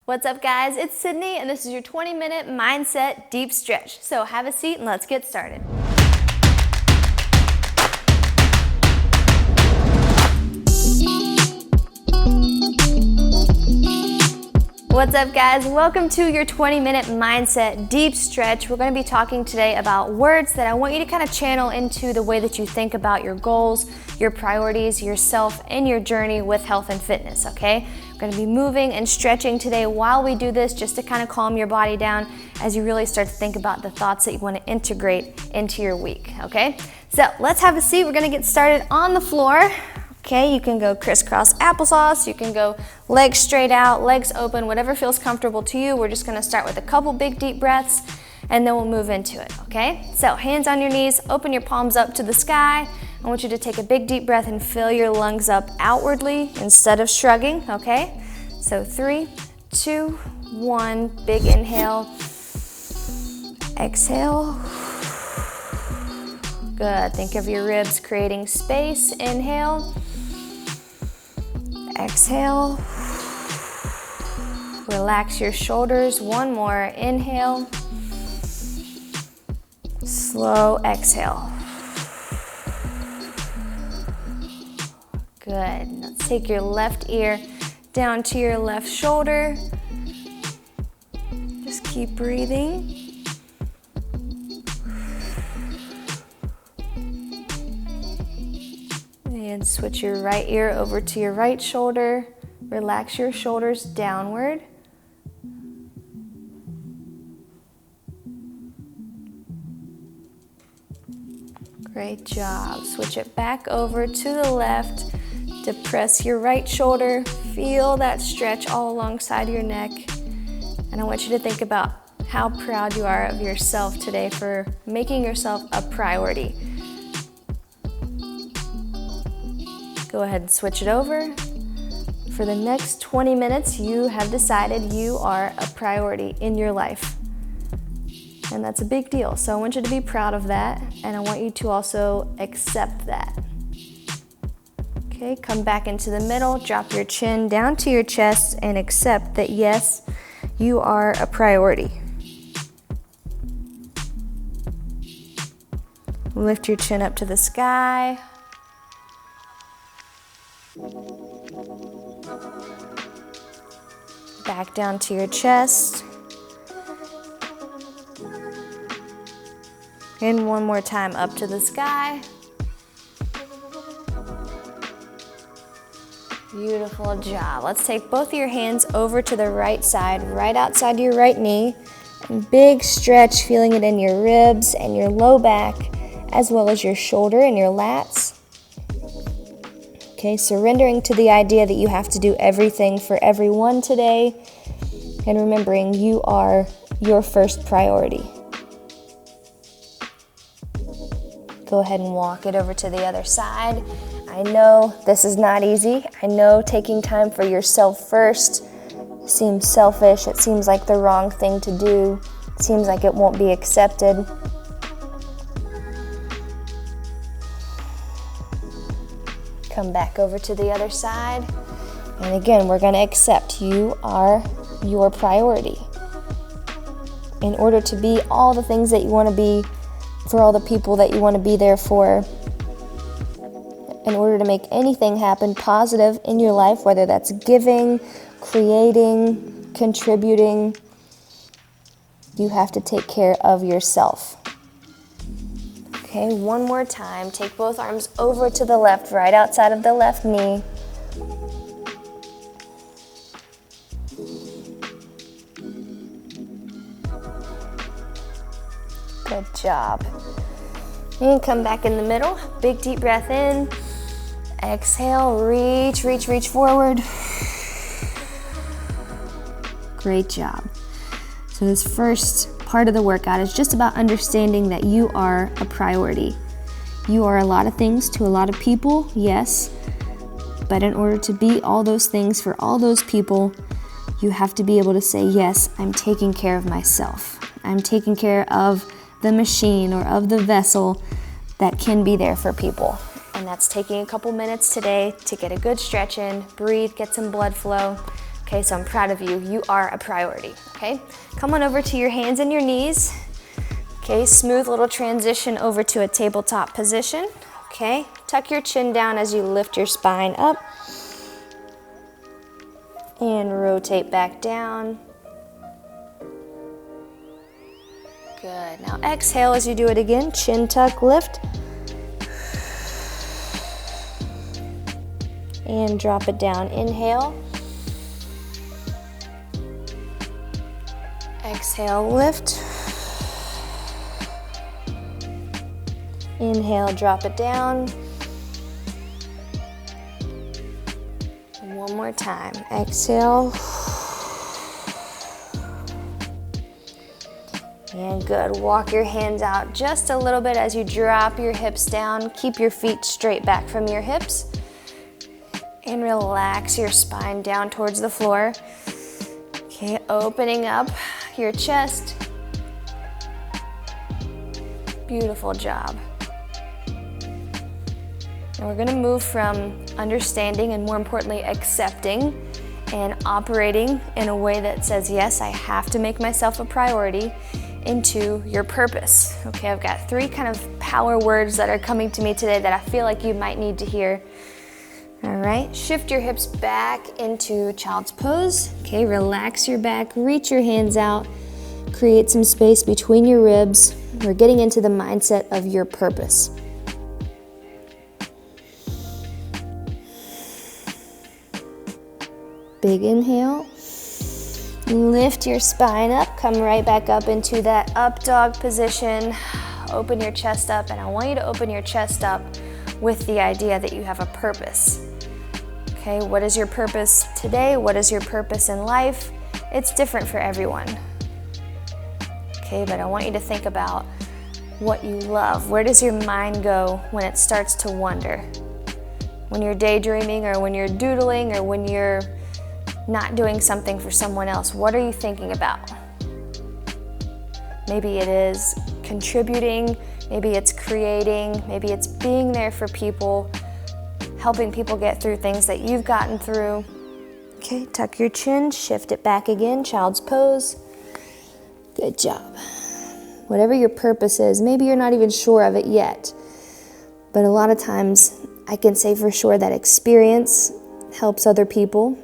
What's up, guys? It's Sydney, and this is your 20-minute mindset deep stretch. So have a seat and let's get started. What's up, guys? Welcome to your 20-minute mindset deep stretch. We're going to be talking today about words that I want you to kind of channel into the way that you think about your goals, your priorities, yourself, and your journey with health and fitness, okay? We're going to be moving and stretching today while we do this, just to kind of calm your body down as you really start to think about the thoughts that you want to integrate into your week, okay? So let's have a seat. We're going to get started on the floor. Okay, you can go crisscross applesauce, you can go legs straight out, legs open, whatever feels comfortable to you. We're just gonna start with a couple big deep breaths and then we'll move into it, okay? So hands on your knees, open your palms up to the sky. I want you to take a big deep breath and fill your lungs up outwardly instead of shrugging, okay? So 3, 2, 1, big inhale, exhale. Good, think of your ribs creating space, inhale. Exhale. Relax your shoulders. One more. Inhale. Slow exhale. Good. Let's take your left ear down to your left shoulder. Just keep breathing. And switch your right ear over to your right shoulder. Relax your shoulders downward. Great job. Switch it back over to the left. Depress your right shoulder. Feel that stretch all alongside your neck. And I want you to think about how proud you are of yourself today for making yourself a priority. Go ahead and switch it over. For the next 20 minutes, you have decided you are a priority in your life. And that's a big deal. So I want you to be proud of that, and I want you to also accept that. Okay, come back into the middle, drop your chin down to your chest, and accept that yes, you are a priority. Lift your chin up to the sky. Back down to your chest. And one more time up to the sky. Beautiful job. Let's take both of your hands over to the right side, right outside your right knee. And big stretch, feeling it in your ribs and your low back, as well as your shoulder and your lats. Okay, surrendering to the idea that you have to do everything for everyone today, and remembering you are your first priority. Go ahead and walk it over to the other side. I know this is not easy. I know taking time for yourself first seems selfish. It seems like the wrong thing to do. It seems like it won't be accepted. Come back over to the other side. And again, we're going to accept you are your priority. In order to be all the things that you want to be, for all the people that you want to be there for, in order to make anything happen positive in your life, whether that's giving, creating, contributing, you have to take care of yourself. Okay, one more time. Take both arms over to the left, right outside of the left knee. Good job. And come back in the middle. Big deep breath in. Exhale, reach, reach, reach forward. Great job. So this first part of the workout is just about understanding that you are a priority. You are a lot of things to a lot of people, yes, but in order to be all those things for all those people, you have to be able to say, yes, I'm taking care of myself. I'm taking care of the machine or of the vessel that can be there for people. And that's taking a couple minutes today to get a good stretch in, breathe, get some blood flow, Okay, so I'm proud of you. You are a priority, okay? Come on over to your hands and your knees. Okay, smooth little transition over to a tabletop position. Okay, tuck your chin down as you lift your spine up. And rotate back down. Good. Now exhale as you do it again. Chin tuck, lift. And drop it down. Inhale. Exhale, lift. Inhale, drop it down. One more time. Exhale. And good. Walk your hands out just a little bit as you drop your hips down. Keep your feet straight back from your hips. And relax your spine down towards the floor. Okay, opening up your chest. Beautiful job. Now we're gonna move from understanding and more importantly accepting and operating in a way that says, yes, I have to make myself a priority, into your purpose. Okay, I've got 3 kind of power words that are coming to me today that I feel like you might need to hear. All right, shift your hips back into child's pose. Okay, relax your back, reach your hands out, create some space between your ribs. We're getting into the mindset of your purpose. Big inhale. Lift your spine up, come right back up into that up dog position. Open your chest up, and I want you to open your chest up with the idea that you have a purpose. Okay, what is your purpose today? What is your purpose in life? It's different for everyone. Okay, but I want you to think about what you love. Where does your mind go when it starts to wonder? When you're daydreaming, or when you're doodling, or when you're not doing something for someone else, what are you thinking about? Maybe it is contributing, maybe it's creating, maybe it's being there for people, helping people get through things that you've gotten through. Okay, tuck your chin, shift it back again, child's pose. Good job. Whatever your purpose is, maybe you're not even sure of it yet, but a lot of times I can say for sure that experience helps other people.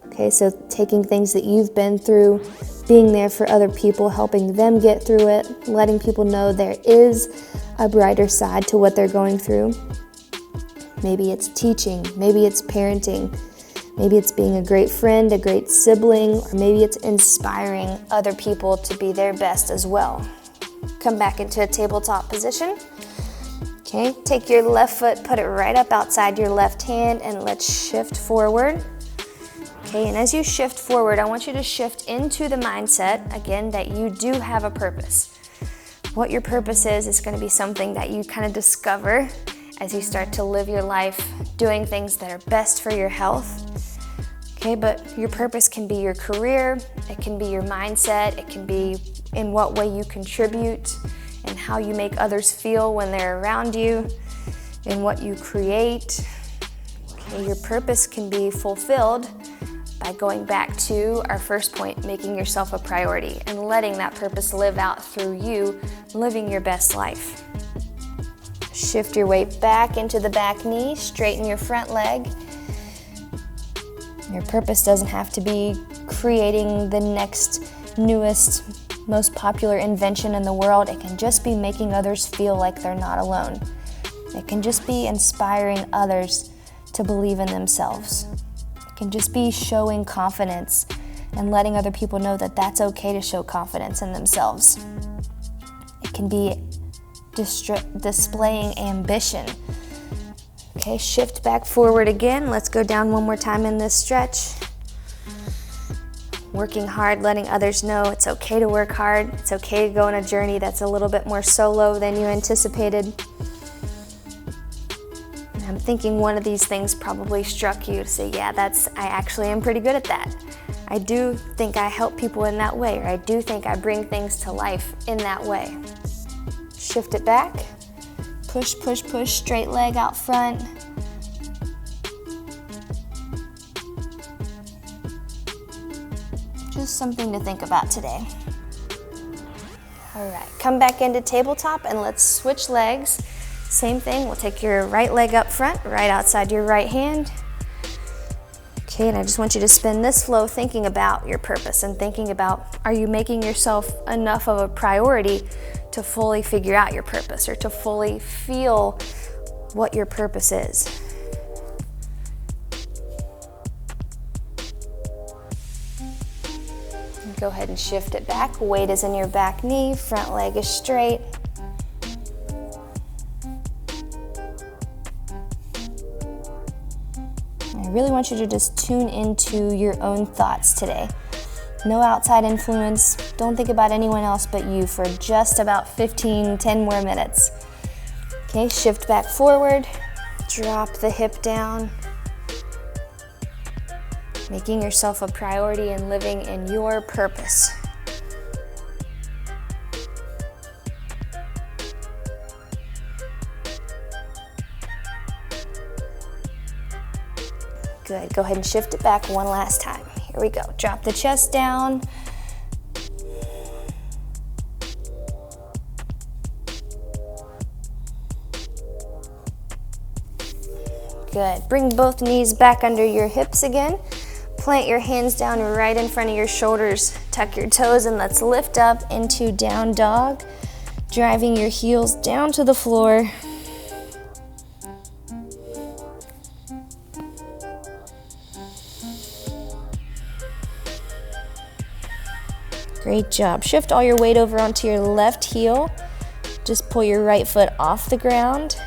Okay, so taking things that you've been through, being there for other people, helping them get through it, letting people know there is a brighter side to what they're going through. Maybe it's teaching, maybe it's parenting, maybe it's being a great friend, a great sibling, or maybe it's inspiring other people to be their best as well. Come back into a tabletop position. Okay, take your left foot, put it right up outside your left hand, and let's shift forward. Okay, and as you shift forward, I want you to shift into the mindset, again, that you do have a purpose. What your purpose is going to be something that you kind of discover as you start to live your life doing things that are best for your health. Okay, but your purpose can be your career, it can be your mindset, it can be in what way you contribute and how you make others feel when they're around you, in what you create. Okay, your purpose can be fulfilled by going back to our first point, making yourself a priority and letting that purpose live out through you living your best life. Shift your weight back into the back knee, straighten your front leg. Your purpose doesn't have to be creating the next, newest, most popular invention in the world. It can just be making others feel like they're not alone. It can just be inspiring others to believe in themselves. It can just be showing confidence and letting other people know that that's okay to show confidence in themselves. It can be displaying ambition. Okay, shift back forward again. Let's go down one more time in this stretch. Working hard, letting others know it's okay to work hard. It's okay to go on a journey that's a little bit more solo than you anticipated. And I'm thinking one of these things probably struck you to say, yeah, I actually am pretty good at that. I do think I help people in that way, or I do think I bring things to life in that way. Shift it back. Push, push, push, straight leg out front. something to think about today. All right, come back into tabletop and let's switch legs. Same thing, we'll take your right leg up front, right outside your right hand. Okay, and I just want you to spend this flow thinking about your purpose and thinking about, are you making yourself enough of a priority to fully figure out your purpose or to fully feel what your purpose is? Go ahead and shift it back. Weight is in your back knee, front leg is straight. I really want you to just tune into your own thoughts today. No outside influence. Don't think about anyone else but you for just about 10 more minutes. Okay, shift back forward. Drop the hip down. Making yourself a priority and living in your purpose. Good, go ahead and shift it back one last time. Here we go, drop the chest down. Good, bring both knees back under your hips again. Plant your hands down right in front of your shoulders. Tuck your toes and let's lift up into down dog. Driving your heels down to the floor. Great job. Shift all your weight over onto your left heel. Just pull your right foot off the ground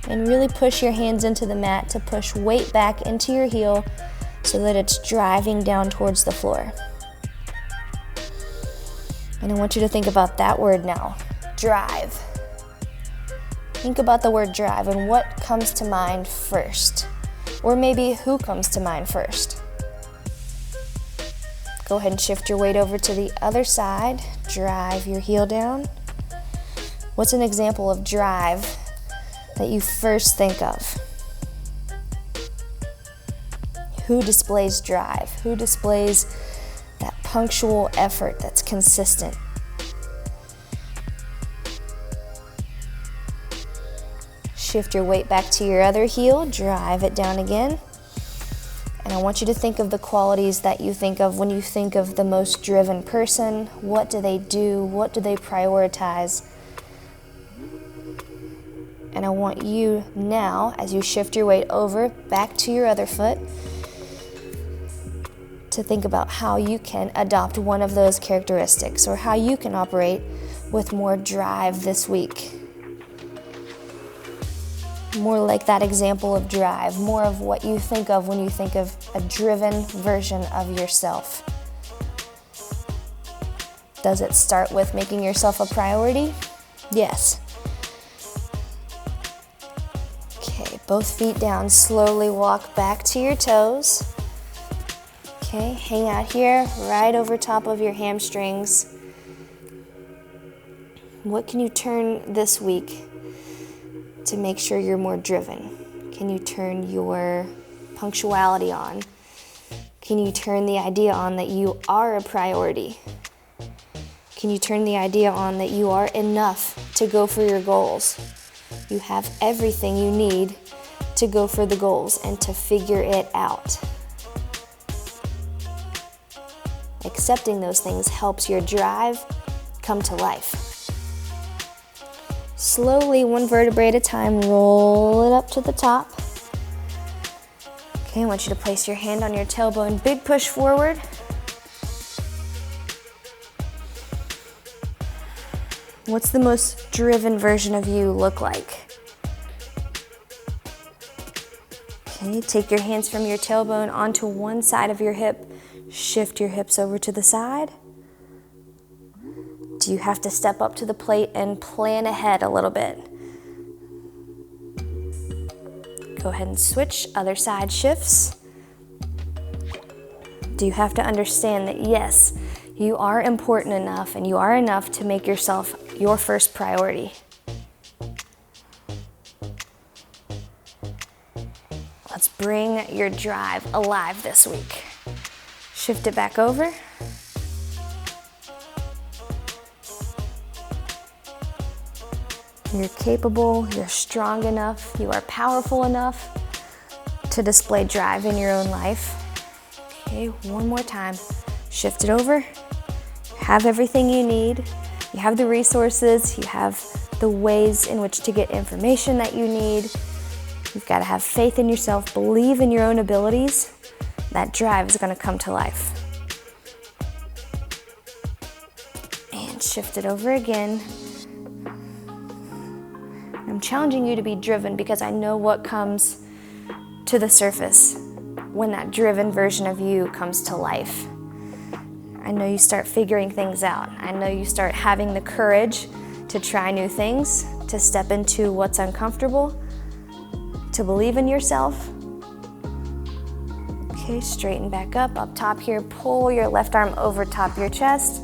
and really push your hands into the mat to push weight back into your heel so that it's driving down towards the floor. And I want you to think about that word now, drive. Think about the word drive and what comes to mind first, or maybe who comes to mind first. Go ahead and shift your weight over to the other side, drive your heel down. What's an example of drive that you first think of? Who displays drive? Who displays that punctual effort that's consistent? Shift your weight back to your other heel, drive it down again. And I want you to think of the qualities that you think of when you think of the most driven person. What do they do? What do they prioritize? And I want you now, as you shift your weight over back to your other foot, to think about how you can adopt one of those characteristics or how you can operate with more drive this week. More like that example of drive, more of what you think of when you think of a driven version of yourself. Does it start with making yourself a priority? Yes. Okay, both feet down, slowly walk back to your toes. Okay, hang out here, right over top of your hamstrings. What can you turn this week to make sure you're more driven? Can you turn your punctuality on? Can you turn the idea on that you are a priority? Can you turn the idea on that you are enough to go for your goals? You have everything you need to go for the goals and to figure it out. Accepting those things helps your drive come to life. Slowly, one vertebrae at a time, roll it up to the top. Okay, I want you to place your hand on your tailbone, big push forward. What's the most driven version of you look like? Okay, take your hands from your tailbone onto one side of your hip. Shift your hips over to the side. Do you have to step up to the plate and plan ahead a little bit? Go ahead and switch, other side shifts. Do you have to understand that yes, you are important enough and you are enough to make yourself your first priority? Let's bring your drive alive this week. Shift it back over. You're capable, you're strong enough, you are powerful enough to display drive in your own life. Okay, one more time. Shift it over. Have everything you need. You have the resources, you have the ways in which to get information that you need. You've got to have faith in yourself, believe in your own abilities. That drive is going to come to life. And shift it over again. I'm challenging you to be driven because I know what comes to the surface when that driven version of you comes to life. I know you start figuring things out. I know you start having the courage to try new things, to step into what's uncomfortable, to believe in yourself. Okay, straighten back up top here. Pull your left arm over top your chest.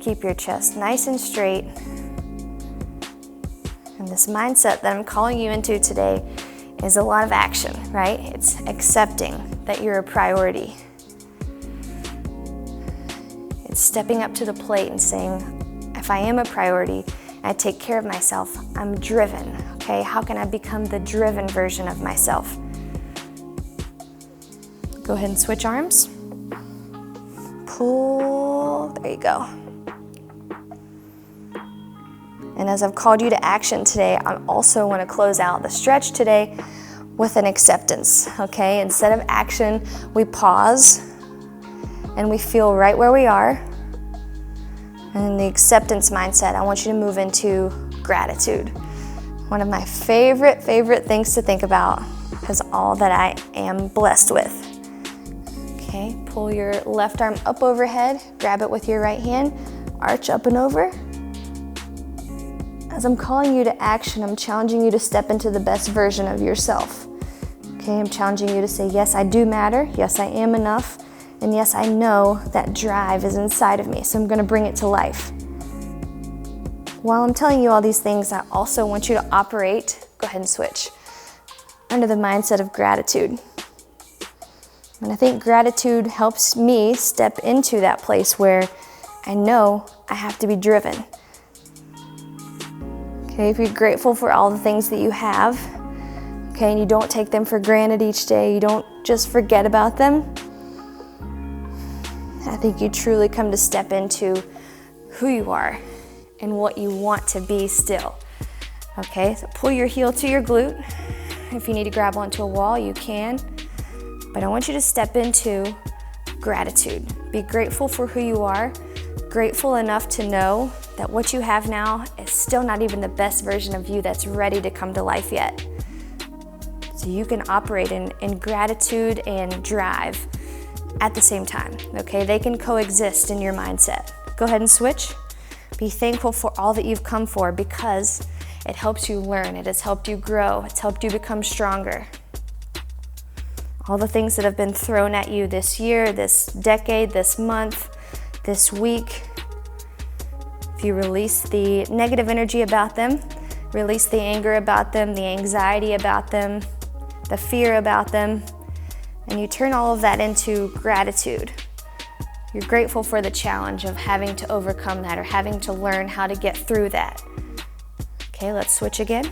Keep your chest nice and straight. And this mindset that I'm calling you into today is a lot of action, right? It's accepting that you're a priority. It's stepping up to the plate and saying, if I am a priority and I take care of myself, I'm driven, okay? How can I become the driven version of myself? Go ahead and switch arms. Pull, there you go. And as I've called you to action today, I also want to close out the stretch today with an acceptance, okay? Instead of action, we pause and we feel right where we are. And in the acceptance mindset, I want you to move into gratitude. One of my favorite things to think about is all that I am blessed with. Okay, pull your left arm up overhead, grab it with your right hand, arch up and over. As I'm calling you to action, I'm challenging you to step into the best version of yourself. Okay, I'm challenging you to say, yes, I do matter. Yes, I am enough. And yes, I know that drive is inside of me, so I'm gonna bring it to life. While I'm telling you all these things, I also want you to operate, go ahead and switch, under the mindset of gratitude. And I think gratitude helps me step into that place where I know I have to be driven. Okay, if you're grateful for all the things that you have, okay, and you don't take them for granted each day, you don't just forget about them, I think you truly come to step into who you are and what you want to be still. Okay, so pull your heel to your glute. If you need to grab onto a wall, you can. But I want you to step into gratitude. Be grateful for who you are, grateful enough to know that what you have now is still not even the best version of you that's ready to come to life yet. So you can operate in gratitude and drive at the same time, okay? They can coexist in your mindset. Go ahead and switch. Be thankful for all that you've come for because it helps you learn, it has helped you grow, it's helped you become stronger. All the things that have been thrown at you this year, this decade, this month, this week, if you release the negative energy about them, release the anger about them, the anxiety about them, the fear about them, and you turn all of that into gratitude. You're grateful for the challenge of having to overcome that or having to learn how to get through that. Okay, let's switch again.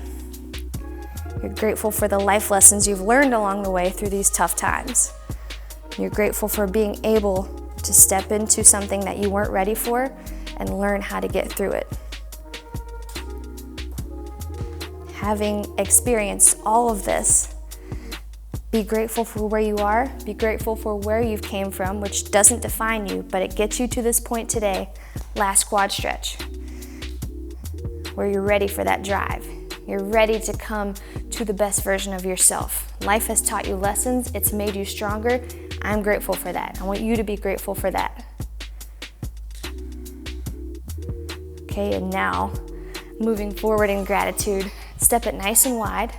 You're grateful for the life lessons you've learned along the way through these tough times. You're grateful for being able to step into something that you weren't ready for and learn how to get through it. Having experienced all of this, be grateful for where you are, be grateful for where you've came from, which doesn't define you, but it gets you to this point today, last quad stretch, where you're ready for that drive. You're ready to come to the best version of yourself. Life has taught you lessons, it's made you stronger. I'm grateful for that. I want you to be grateful for that. Okay, and now, moving forward in gratitude, step it nice and wide.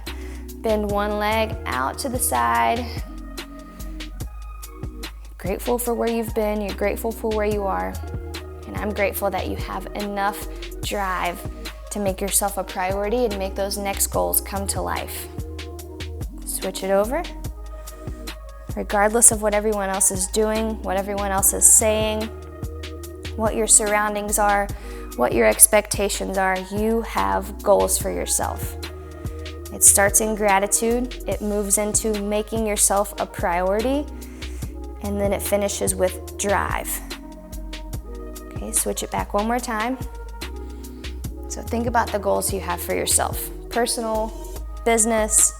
Bend one leg out to the side. Grateful for where you've been, you're grateful for where you are. And I'm grateful that you have enough drive to make yourself a priority and make those next goals come to life. Switch it over. Regardless of what everyone else is doing, what everyone else is saying, what your surroundings are, what your expectations are, you have goals for yourself. It starts in gratitude, it moves into making yourself a priority, and then it finishes with drive. Okay, switch it back one more time. So think about the goals you have for yourself. Personal, business,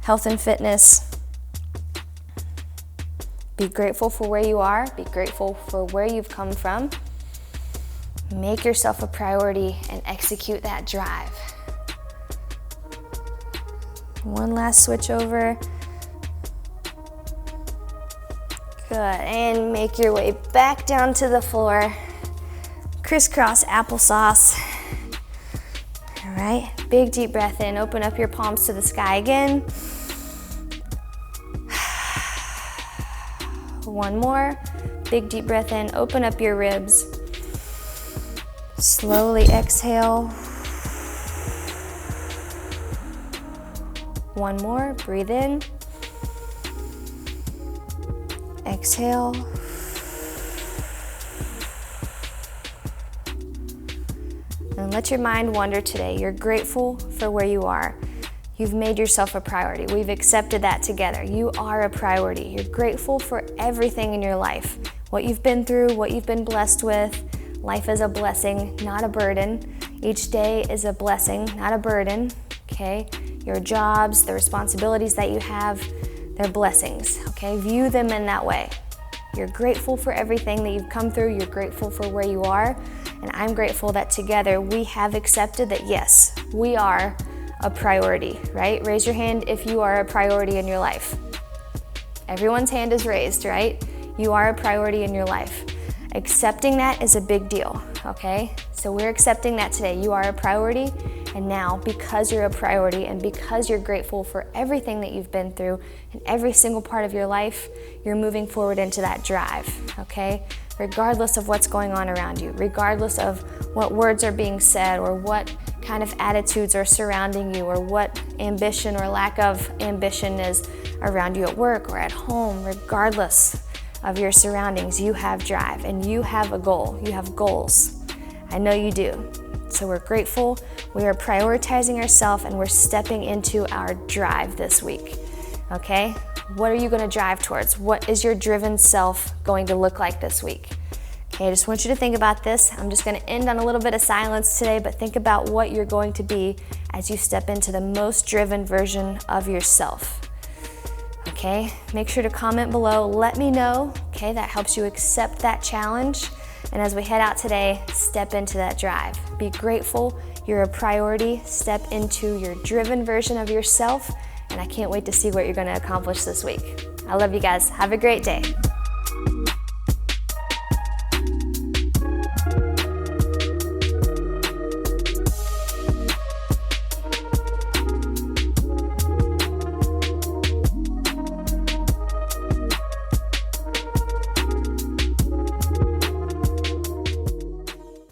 health and fitness. Be grateful for where you are. Be grateful for where you've come from. Make yourself a priority and execute that drive. One last switch over. Good, and make your way back down to the floor. Crisscross applesauce. All right, big deep breath in. Open up your palms to the sky again. One more. Big deep breath in. Open up your ribs. Slowly exhale. One more. Breathe in. Exhale. And let your mind wander today. You're grateful for where you are. You've made yourself a priority. We've accepted that together. You are a priority. You're grateful for everything in your life. What you've been through, what you've been blessed with. Life is a blessing, not a burden. Each day is a blessing, not a burden, okay? Your jobs, the responsibilities that you have, they're blessings, okay? View them in that way. You're grateful for everything that you've come through. You're grateful for where you are. And I'm grateful that together we have accepted that, yes, we are a priority, right? Raise your hand if you are a priority in your life. Everyone's hand is raised, right? You are a priority in your life. Accepting that is a big deal, okay? So we're accepting that today. You are a priority, and now because you're a priority and because you're grateful for everything that you've been through in every single part of your life, you're moving forward into that drive, okay? Regardless of what's going on around you, regardless of what words are being said or what kind of attitudes are surrounding you or what ambition or lack of ambition is around you at work or at home, regardless of your surroundings, you have drive and you have a goal. You have goals. I know you do. So we're grateful. We are prioritizing ourselves and we're stepping into our drive this week. Okay? What are you going to drive towards? What is your driven self going to look like this week? Okay, I just want you to think about this. I'm just going to end on a little bit of silence today, but think about what you're going to be as you step into the most driven version of yourself. Okay, make sure to comment below. Let me know, okay, that helps you accept that challenge. And as we head out today, step into that drive. Be grateful, you're a priority. Step into your driven version of yourself. And I can't wait to see what you're going to accomplish this week. I love you guys. Have a great day.